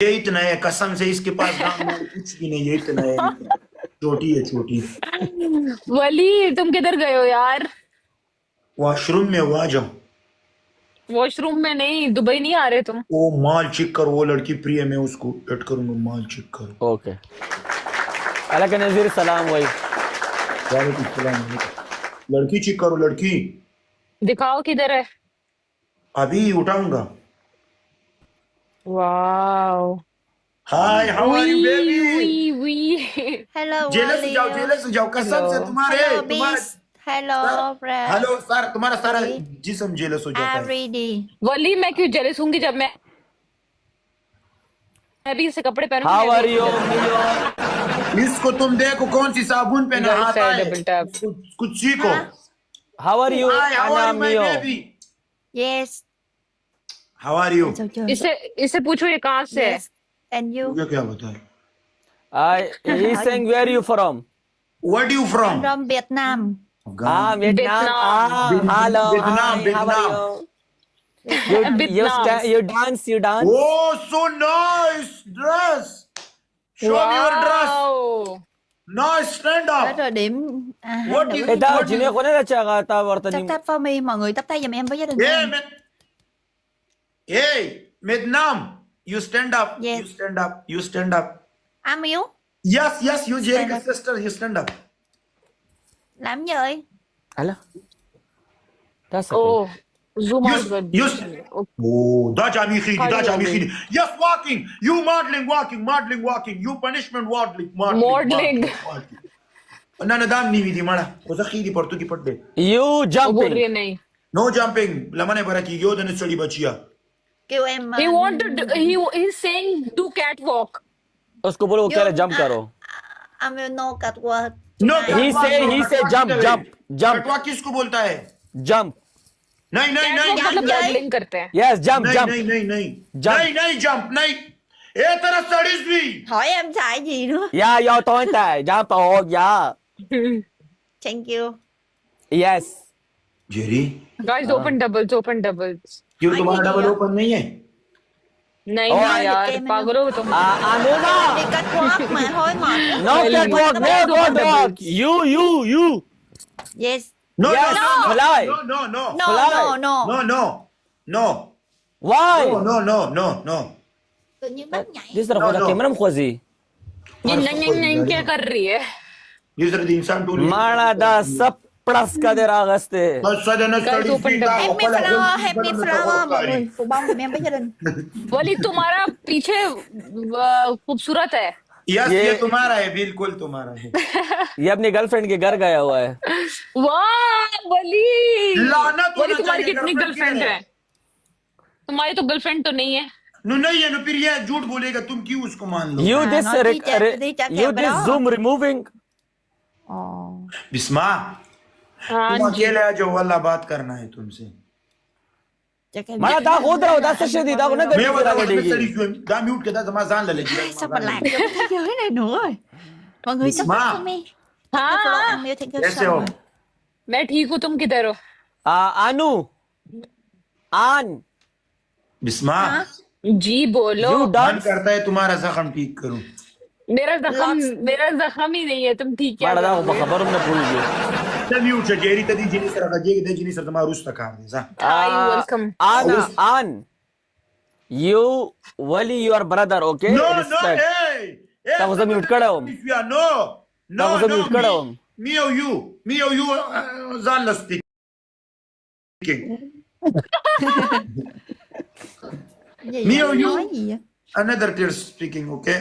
ये इतना है, कसम से इसके पास गाँव में कुछ भी नहीं है, इतना है, छोटी है छोटी। वली तुम किधर गए हो यार? वॉशरूम में हुआ जाओ। वॉशरूम में नहीं, दुबई नहीं आ रहे तुम? वो माल चेक करो, वो लड़की प्रिय, मैं उसको ऐड करूंगा, माल चेक करो। ओके अलग नजीर सलाम वही वालेकुम सलाम। लड़की चेक करो, लड़की दिखाओ किधर है। अभी उठाऊंगा। Wow. Hi, how are you वी बेबी? वी Hello, जेलस हो जाओ, Wally. जेलस हो जाओ, कसम से हेलो। तुम्हारे Hello, तुम्हारे Beast. Hello, Brad. Hello sir, तुम्हारा सारा Wally. जिस्म जेलस हो जाता I'm है। ready. वली मैं क्यों जेलस होंगी जब मैं भी इसे कपड़े पहनूंगी। हाउ मैं आर भी यू जेलस होंगी। मियो इसको तुम देखो कौन सी साबुन पे गर्ल नहाता साइड है, डबल टैप। कुछ सीखो। Huh? How are you hi, how Anna are you my मियो baby? Yes. How are you? Chào trời. इसे इसे पूछो ये कहाँ से है। Yes. And you? मुझे क्या बताए? I he saying where you from what you I'm from? from Vietnam. Vietnam Vietnam. Hello Vietnam, hi how are Vietnam. You Vietnam. you dance Oh, so nice dress. Show me your dress. Wow. Nice, stand Tới up. thời điểm hai What nữ. is- Ito, jine ko na natsaga ta Tap wartanim. tap for me, mọi người tap tay giùm em với gia đình Hey, em. man. Hey, Vietnam. You stand up. Yes. You stand up. You stand up. Am yếu. Yes, yes, you Stand Jerica's up. sister. You stand up. Làm gì vậy? Ala. That's ओ okay. Zoom You, out कर you. Oh, da jami khidi, da jami khidi. Yes, walking. You modeling, walking, modeling, walking. You punishment, modeling, Modeling. modeling. Nana dam ni vidi mala. Kosa khidi portu ki padde. You वो बोल jumping. रही है नहीं। No jumping. Lamane baraki. Yo dane sali bachiya. Kêu em He wanted he's saying do catwalk. उसको बोलो वो कह रहे जंप करो. I will know catwalk. No, He say jump. कटवा किसको बोलता है? Jump. नहीं नहीं नहीं Catwalk मतलब नहीं। मॉडलिंग करते हैं। Yes, jump. नहीं नहीं नहीं नहीं Jump. नहीं नहीं जंप नहीं। ए तेरा स्टडीज भी। Hỏi em xài gì nữa? Yeah, yo tointe. Jump oh yeah. Thank you. Yes. Jerry, Guys open doubles. क्यों तुम्हारा डबल ओपन नहीं है? नहीं Oh, ना live यार game पागल हो तुम। Ano na? Đi catwalk mà thôi mệt. No Well, catwalk, no no catwalk. You. Yes. No Yes, no no fly. no no no No, Fly. no, no. no no no Why? no. Tự nhiên bắt nhảy. This तरफ No, हो जा no. Camera में खोजी. ये नहीं क्या कर रही है? ये सर इंसान टूल। मारा दा सब प्लस का दे रागस्ते. बस सदन Guys, स्टडीज open भी double. Happy flower, happy flower mọi người. Phụ bông giùm em với gia đình. वली तुम्हारा पीछे खूबसूरत है। यस, ये- ये तुम्हारा है, बिल्कुल तुम्हारा है। ये अपनी गर्लफ्रेंड के घर गया हुआ है. वाह वली। लानत वली होना तुम्हारी चाहिए, कितनी girlfriend गर्लफ्रेंड किधर है? है? तुम्हारी तो गर्लफ्रेंड तो नहीं है। नो नहीं है, नो फिर ये झूठ बोलेगा, तुम क्यों उसको मान लो? You this nói đi trả kèo cái đó. Zoom removing. Ồ. Bisma, हाँ तुम जी। अकेले आ जाओ, वाला बात करना है तुमसे। Chắc em मारा दा खुद रहो दा सशे दी दा को ना मैं गड्डी बता करा रहा हूँ, गड्डी सड़ी की. क्यों? दा म्यूट के दा समाधान ले लीजिए। sao mà lạc vô cái thế giới này nữa rồi. Mọi người Miss sắp Ma. for me. Cái हाँ flow em yêu thank you कैसे so हो? much. मैं ठीक हूँ, तुम किधर हो? Anu. An. बिस्मा, हाँ? जी बोलो। You मन dance. करता है तुम्हारा जख्म ठीक करूं। मेरा जख्म ही नहीं है, तुम ठीक क्या मारा दा को करोगे? खबर हमने भूल गई. चल म्यूट से जेरी तदी जिनी सर का जेरी दे जिनी सर तुम्हारा रुस्ता कर दे जा। Hi, welcome. An. You Wali your brother, okay? No no Respect. ए ता को सब म्यूट करा हो. नो नो ता को सब म्यूट करा हो. मी और यू जान लस्ती Gì Me vậy? or you? Nói gì vậy? another tear speaking, okay?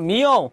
Mio.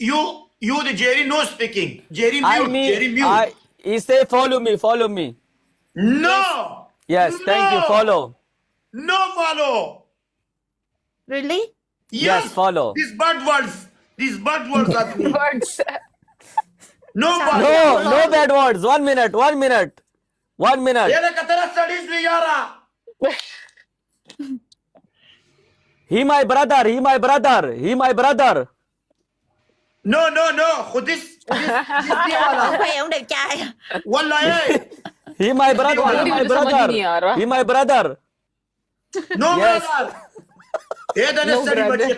Yeah. you the Jerry no speaking Jerry I mute mean, Jerry mute he say follow me. no Yes, thank you. No. Follow. no follow Really? Yes, follow. these bad words are me. Words. No No, no bad words. 1 minute. 1 minute. ये लेकर तेरा studies नहीं यारा He my brother. He my brother. He my brother. No खुद इस ये वाला Ông khoe ông đẹp trai. वल्ला ये He my brother. Sorry, He my मुझे समझ ही brother. नहीं आ रहा। He my brother. No Yes. Brother ये दने No सरी brother. बच्चे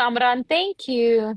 Kamran, thank you.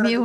amigo.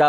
Da.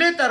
later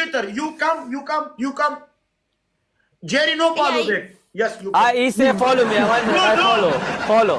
later you come Jerry no follow Hey. back yes you Ah, come he say follow me. I No. follow.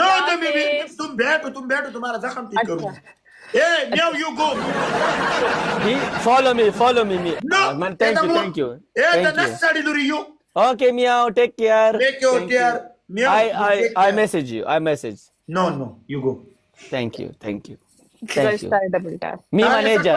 No तुम बैठो तुम्हारा जख्म ठीक करूँ ए म्याओ you go He follow me. no Man, thank you. A the Thank you. next study luri you Okay, meow. Take care. make your Thank you. care meow I message you. I message. no you go Thank you. Guys, try double tap. Me manager.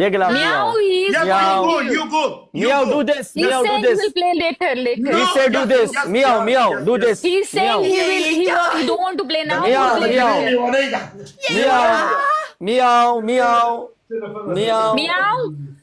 Begla Meow, meow. he's Meow. you go Meow, do this. He's Meow, do saying this. he'll play later. No. He said do this. Yes, Meow, yes, meow. yes, Do yes. this. He's saying Meow. he don't want to play now. Meow, He'll play meow. later. Meow. Meow.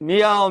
Meow,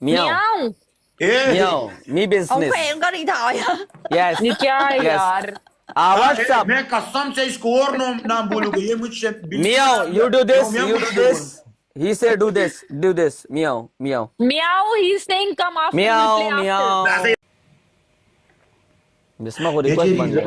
Meow. Meow. A Meow. Me Ông business. khoe ông có điện thoại hả? Yes. ये क्या है Yes. यार? What's up? मैं कसम से इसको और नाम बोलूंगा ये मुझसे Meow. You do this. Meow, You meow. do this. He said do this. Do this. Meow. Meow, he's saying come after. Meow. we'll play after. Meow. Bisma ko request bang gaya.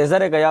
रेजर का या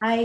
Ai.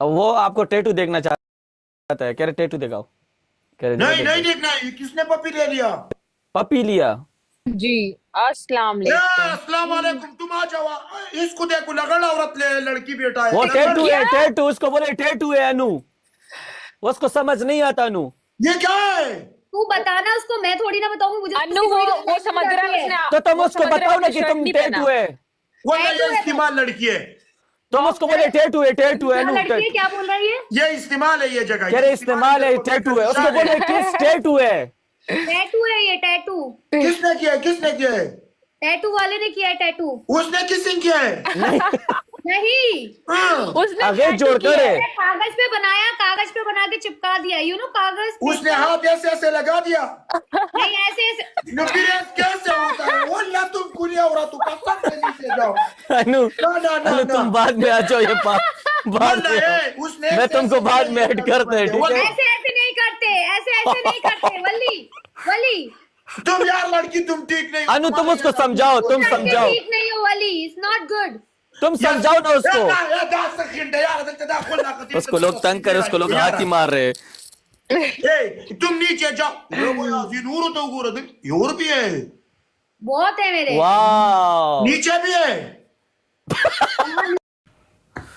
वो आपको tattoo देखना चाहता है. कह रहे टैटू दिखाओ. कह रहे नहीं देखना है किसने पपी ले लिया पपी लिया. जी अस्सलाम ए वालेकुम। अस्सलाम वालेकुम तुम आ जाओ इसको देखो लगड़ औरत ले लड़की बेटा है वो टैटू है टैटू. उसको बोले टैटू है अनु. उसको समझ नहीं आता अनु. ये क्या है तू बताना उसको मैं थोड़ी ना बताऊंगी मुझे अनु वो समझ रहा है उसने तो तुम वो उसको समझ रहा बताओ ना उसने कि शर्ट तुम नहीं टैटू पहना। है. वो ये इस्तेमाल लड़की है तुम उसको बोले टैटू है क्या अनु. लड़की है क्या बोल रही है ये इस्तेमाल है ये जगह कह रहे इस्तेमाल है टैटू है. उसको बोले किस टैटू है. टैटू है ये टैटू किसने किया है टैटू वाले ने किया है टैटू उसने किसने किया है नहीं हाँ। उसने आगे tattoo जोड़कर किया है. कागज पे बनाया कागज पे बना के चिपका दिया यू नो कागज उसने हाथ ऐसे ऐसे लगा दिया नहीं ऐसे ऐसे न फिर ये कैसे होता है वल्ला तुम कुलिया और तू कसम से नीचे जाओ अनु ना अनु तुम बाद में आ जाओ ये बाद वल्ला में. ए, उसने मैं ऐसे तुमको ऐसे बाद में ऐड करते हैं, ठीक है? वल्ला, ऐसे ऐसे नहीं करते ऐसे नहीं करते वली वली तुम यार लड़की तुम ठीक नहीं अनु तुम उसको समझाओ. तुम लड़के समझाओ. ठीक नहीं हो वली इट्स नॉट गुड तुम समझाओ ना उसको. उसको लोग तंग करे. उसको लोग हाथ ही मार रहे. तुम नीचे जाओ नूर तो यूर भी है बहुत है मेरे वाह. नीचे भी है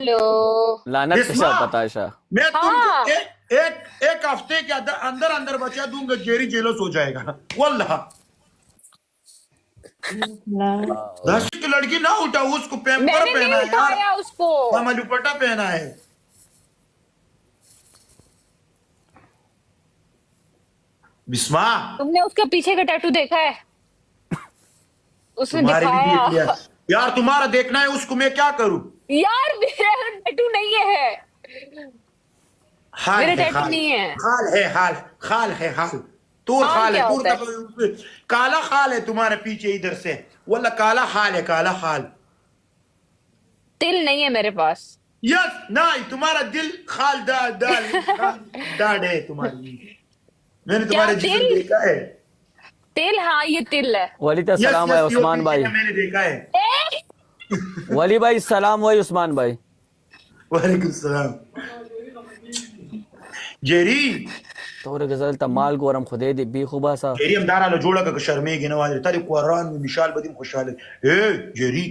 हेलो लानत के बिस्मा। साथ बताशा. मैं तुमको हाँ। एक हफ्ते के अंदर बचा दूंगा जेरी जेलस हो जाएगा वल्लाह दस की लड़की ना उठा उसको पैम्पर मैंने नहीं पहना है उठाया यार उसको मामा दुपट्टा पहना है बिस्मा तुमने उसके पीछे का टैटू देखा है उसने तुम्हारे भी देख दिखाया लिया यार तुम्हारा देखना है उसको मैं क्या करूं यार मेरा टैटू नहीं है हाल मेरा है टैटू हाल नहीं है। हाल है हाल हाल है हाल तूर खाल खाल है क्या तूर होता तक काला खाल है तुम्हारे पीछे इधर से वल्ला काला खाल है काला खाल तिल नहीं है मेरे पास। यस नहीं तुम्हारा दिल खाल दाढ़ है तुम्हारी मैंने क्या तुम्हारे जिस्म तिल? देखा है तिल, हाँ ये तिल है। वालेकुम यस सलाम भाई यस उस्मान भाई। मैंने देखा है ए! वली भाई सलाम भाई उस्मान भाई। वालेकुम सलाम जेरी तोरे गजल तमाल गोरम खुदे दी बी खुबा सा जेरी हम दारा लो जोड़ा का शर्मेगी नवाज तारी कुरान में मिशाल बदीम खुशहाल है ए जेरी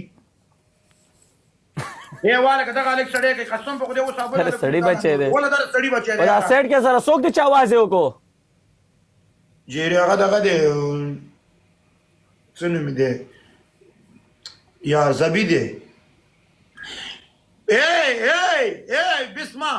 ए वाले का दगा लेक सड़े के कसम पकड़े वो साबुन अरे सड़ी बच्चे दे बोला दर सड़ी बच्चे और सेट के जरा सोक दी आवाज है को जेरी आगा दगा दे सुन में दे यार जबी दे ए बिस्मा